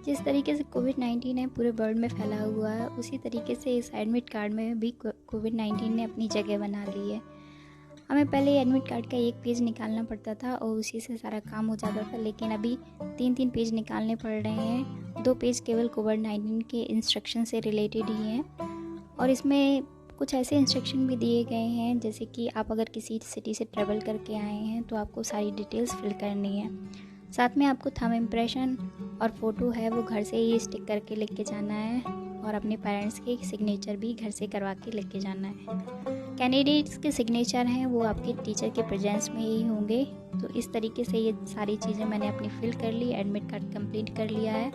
जिस तरीके से कोविड-19 है पूरे वर्ल्ड में फैला हुआ है, उसी तरीके से इस एडमिट कार्ड में भी कोविड-19 ने अपनी जगह बना ली है। हमें पहले एडमिट कार्ड का एक पेज निकालना पड़ता था और उसी से सारा काम हो जाता था, लेकिन अभी 3-3 पेज निकालने पड़ रहे हैं। 2 पेज केवल कोविड-19 के इंस्ट्रक्शन से रिलेटेड ही हैं और इसमें कुछ ऐसे इंस्ट्रक्शन भी दिए गए हैं जैसे कि आप अगर किसी सिटी से ट्रैवल करके आए हैं तो आपको सारी डिटेल्स फिल करनी है। साथ में आपको थंब इम्प्रेशन और फ़ोटो है वो घर से ही स्टिक करके लेके जाना है और अपने पेरेंट्स के सिग्नेचर भी घर से करवा के लेके जाना है। कैंडिडेट्स के सिग्नेचर हैं वो आपके टीचर के प्रेजेंस में ही होंगे। तो इस तरीके से ये सारी चीज़ें मैंने अपनी फिल कर ली, एडमिट कार्ड कंप्लीट कर लिया है।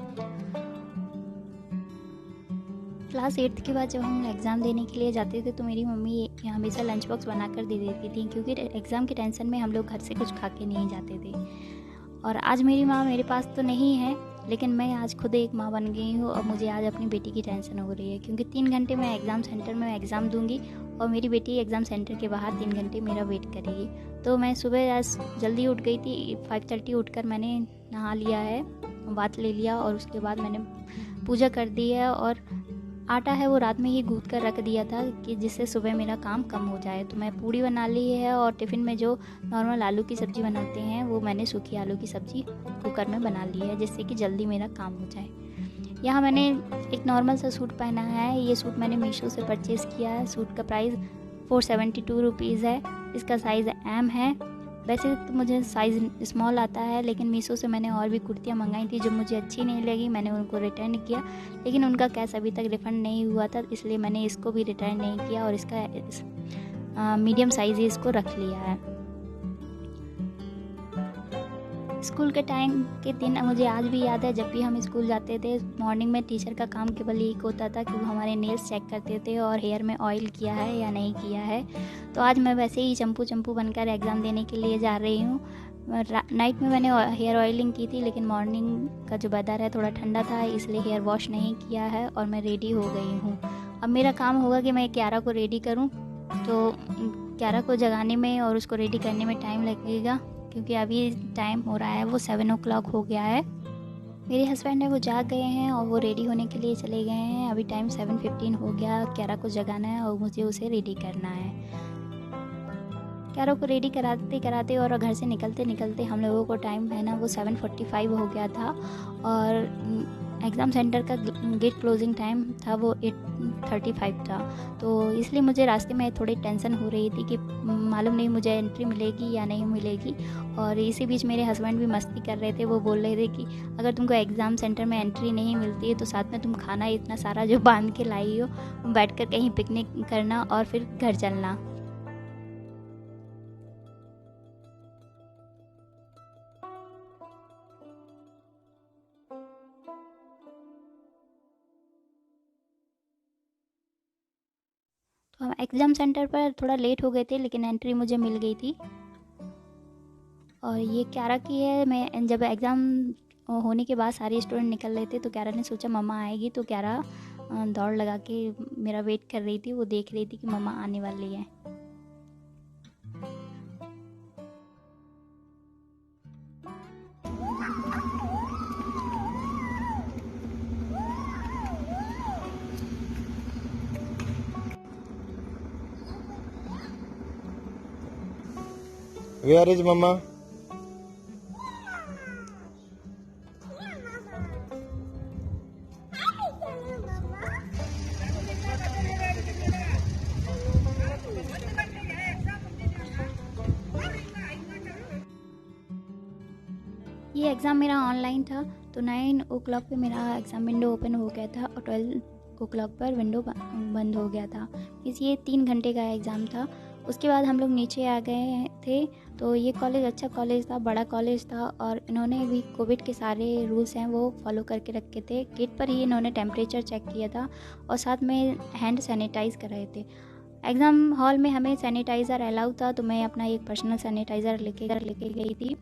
क्लास 8th के बाद जब हम एग्ज़ाम देने के लिए जाते थे तो मेरी मम्मी हमेशा लंच बॉक्स बना कर दे देती थी, क्योंकि एग्ज़ाम के टेंशन में हम लोग घर से कुछ खा के नहीं जाते थे। और आज मेरी माँ मेरे पास तो नहीं है, लेकिन मैं आज खुद एक माँ बन गई हूँ और मुझे आज अपनी बेटी की टेंशन हो रही है, क्योंकि 3 घंटे मैं एग्ज़ाम सेंटर में एग्ज़ाम दूंगी और मेरी बेटी एग्ज़ाम सेंटर के बाहर 3 घंटे मेरा वेट करेगी। तो मैं सुबह आज जल्दी उठ गई थी, 5:30 उठकर मैंने नहा लिया है, बाथ ले लिया और उसके बाद मैंने पूजा कर दी है। और आटा है वो रात में ही गूँथ कर रख दिया था कि जिससे सुबह मेरा काम कम हो जाए। तो मैं पूड़ी बना ली है और टिफ़िन में जो नॉर्मल आलू की सब्ज़ी बनाते हैं वो मैंने सूखी आलू की सब्ज़ी कुकर में बना ली है, जिससे कि जल्दी मेरा काम हो जाए। यहाँ मैंने एक नॉर्मल सा सूट पहना है। ये सूट मैंने मीशो से परचेज़ किया है। सूट का प्राइस 472 रुपीज़ है। इसका साइज़ एम है। वैसे तो मुझे साइज़ स्मॉल आता है, लेकिन मीशो से मैंने और भी कुर्तियाँ मंगाई थी जो मुझे अच्छी नहीं लगी, मैंने उनको रिटर्न किया, लेकिन उनका कैश अभी तक रिफ़ंड नहीं हुआ था, इसलिए मैंने इसको भी रिटर्न नहीं किया और इसका मीडियम साइज़ ही इसको रख लिया है। स्कूल के टाइम के दिन मुझे आज भी याद है, जब भी हम स्कूल जाते थे मॉर्निंग में टीचर का काम केवल एक होता था कि वो हमारे नेल्स चेक करते थे और हेयर में ऑयल किया है या नहीं किया है। तो आज मैं वैसे ही चंपू बनकर एग्ज़ाम देने के लिए जा रही हूँ। नाइट में मैंने हेयर ऑयलिंग की थी, लेकिन मॉर्निंग का जो वेदर है थोड़ा ठंडा था, इसलिए हेयर वॉश नहीं किया है और मैं रेडी हो गई हूँ। अब मेरा काम होगा कि मैं क्यारा को रेडी करूँ। तो क्यारा को जगाने में और उसको रेडी करने में टाइम लगेगा, क्योंकि अभी टाइम हो रहा है वो 7 o'clock हो गया है। मेरे हस्बैंड है वो जाग गए हैं और वो रेडी होने के लिए चले गए हैं। अभी टाइम 7:15 हो गया। क्यारा को जगाना है और मुझे उसे रेडी करना है। क्यारा को रेडी कराते कराते और घर से निकलते निकलते हम लोगों को टाइम है ना वो 7:45 हो गया था और एग्ज़ाम सेंटर का गेट क्लोजिंग टाइम था वो 8:35 था। तो इसलिए मुझे रास्ते में थोड़ी टेंशन हो रही थी कि मालूम नहीं मुझे एंट्री मिलेगी या नहीं मिलेगी। और इसी बीच मेरे हस्बैंड भी मस्ती कर रहे थे। वो बोल रहे थे कि अगर तुमको एग्ज़ाम सेंटर में एंट्री नहीं मिलती है तो साथ में तुम खाना इतना सारा जो बांध के लाई हो, बैठ कर कहीं पिकनिक करना और फिर घर चलना। तो हम एग्ज़ाम सेंटर पर थोड़ा लेट हो गए थे, लेकिन एंट्री मुझे मिल गई थी। और ये क्यारा की है। मैं जब एग्ज़ाम होने के बाद सारे स्टूडेंट निकल रहे थे तो क्यारा ने सोचा मम्मा आएगी, तो क्यारा दौड़ लगा के मेरा वेट कर रही थी। वो देख रही थी कि मम्मा आने वाली है। Where is Mama? ये एग्ज़ाम मेरा ऑनलाइन था, तो 9 o'clock पे मेरा एग्ज़ाम विंडो ओपन हो गया था और 12 o'clock पर विंडो बंद हो गया था। ये 3 घंटे का एग्ज़ाम था। उसके बाद हम लोग नीचे आ गए थे। तो ये कॉलेज अच्छा कॉलेज था, बड़ा कॉलेज था और इन्होंने भी कोविड के सारे रूल्स हैं वो फॉलो करके रखे थे। गेट पर ही इन्होंने टेम्परेचर चेक किया था और साथ में हैंड सैनिटाइज़ कर रहे थे। एग्ज़ाम हॉल में हमें सैनिटाइज़र अलाउ था, तो मैं अपना एक पर्सनल सैनिटाइज़र लेके गई थी।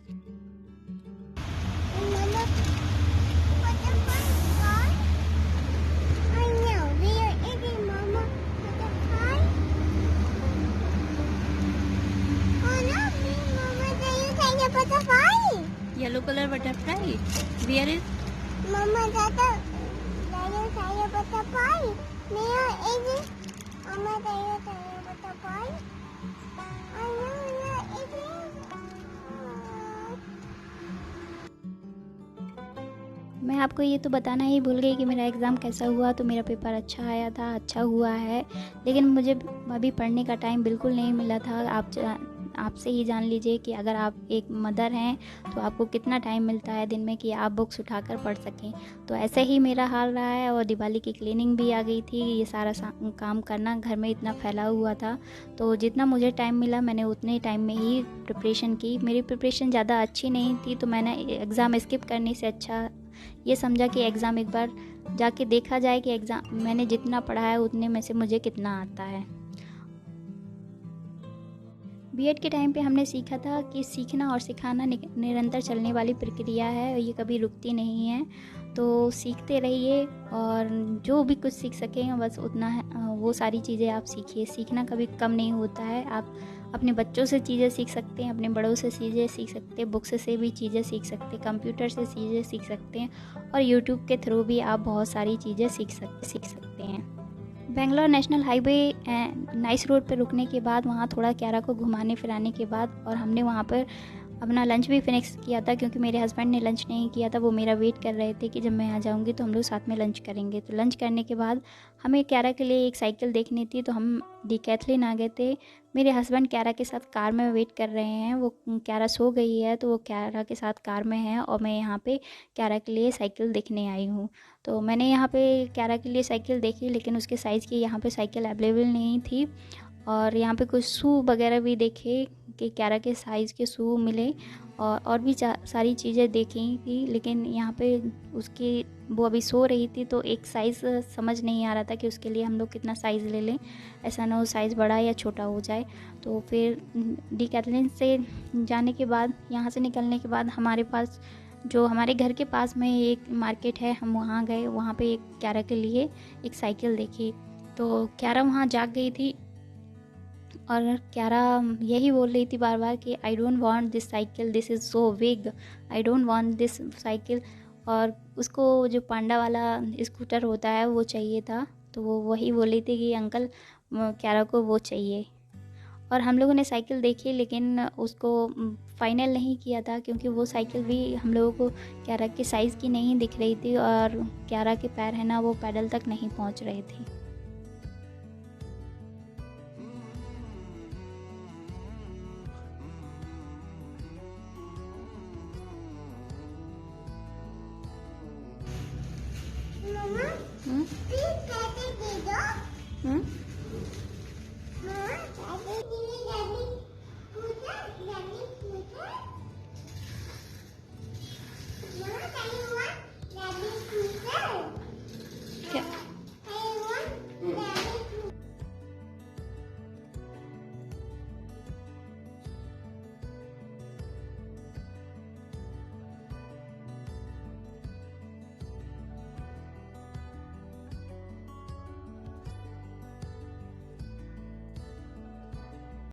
Yellow color butterfly. Where is? Mama tata saya batapai. Maya ini Mama saya batapai. Ayah ini मैं आपको ये तो बताना ही भूल गई कि मेरा एग्ज़ाम कैसा हुआ। तो मेरा पेपर अच्छा आया था, अच्छा हुआ है, लेकिन मुझे अभी पढ़ने का टाइम बिल्कुल नहीं मिला था। आपसे ही जान लीजिए कि अगर आप एक मदर हैं तो आपको कितना टाइम मिलता है दिन में कि आप बुक्स उठाकर पढ़ सकें। तो ऐसे ही मेरा हाल रहा है। और दिवाली की क्लीनिंग भी आ गई थी, ये सारा काम करना, घर में इतना फैला हुआ था। तो जितना मुझे टाइम मिला मैंने उतने टाइम में ही प्रिपरेशन की। मेरी प्रिपरेशन ज़्यादा अच्छी नहीं थी, तो मैंने एग्ज़ाम स्किप करने से अच्छा ये समझा कि एग्ज़ाम एक बार जाके देखा जाए कि एग्ज़ाम मैंने जितना पढ़ा है उतने में से मुझे कितना आता है। बीएड के टाइम पे हमने सीखा था कि सीखना और सिखाना निरंतर चलने वाली प्रक्रिया है और ये कभी रुकती नहीं है। तो सीखते रहिए और जो भी कुछ सीख सकें बस उतना है, वो सारी चीज़ें आप सीखिए। सीखना कभी कम नहीं होता है। आप अपने बच्चों से चीज़ें सीख सकते हैं, अपने बड़ों से चीज़ें सीख सकते हैं, बुक्स से भी चीज़ें सीख सकते हैं, कंप्यूटर से चीज़ें सीख सकते हैं और यूट्यूब के थ्रू भी आप बहुत सारी चीज़ें सीख सकते हैं। Bangalore national highway nice road पर रुकने के बाद वहाँ थोड़ा क्यारा को घुमाने फिराने के बाद और हमने वहाँ पर अपना लंच भी फिनिक्स किया था, क्योंकि मेरे हस्बैंड ने लंच नहीं किया था। वो मेरा वेट कर रहे थे कि जब मैं आ जाऊँगी तो हम लोग साथ में लंच करेंगे। तो लंच करने के बाद हमें क्यारा के लिए एक साइकिल देखनी थी, तो हम डिकैथलिन आ गए थे। मेरे हस्बैंड क्यारा के साथ कार में वेट कर रहे हैं। वो क्यारा सो गई है तो वो क्यारा के साथ कार में है और मैं यहाँ पे क्यारा के लिए साइकिल देखने आई हूँ। तो मैंने यहाँ पे क्यारा के लिए साइकिल देखी, लेकिन उसके साइज़ की यहाँ पे साइकिल अवेलेबल नहीं थी। और यहाँ पे कुछ शू वगैरह भी देखे कि क्यारा के साइज़ के शू मिले और भी सारी चीज़ें देखी थी, लेकिन यहाँ पे उसकी वो अभी सो रही थी तो एक साइज़ समझ नहीं आ रहा था कि उसके लिए हम लोग कितना साइज़ ले लें, ऐसा ना हो साइज़ बड़ा या छोटा हो जाए। तो फिर डिकैथलिन से जाने के बाद, यहाँ से निकलने के बाद हमारे पास जो हमारे घर के पास में एक मार्केट है, हम वहाँ गए। वहाँ पे एक क्यारा के लिए एक साइकिल देखी, तो क्यारा वहाँ जाग गई थी और क्यारा यही बोल रही थी बार बार कि I don't want this cycle, this is so big, I don't want this cycle. और उसको जो पांडा वाला स्कूटर होता है वो चाहिए था, तो वो वही बोल रही थी कि अंकल क्यारा को वो चाहिए। और हम लोगों ने साइकिल देखी, लेकिन उसको फाइनल नहीं किया था, क्योंकि वो साइकिल भी हम लोगों को क्यारा के साइज़ की नहीं दिख रही थी और क्यारा के पैर है ना वो पैडल तक नहीं पहुंच रहे थे।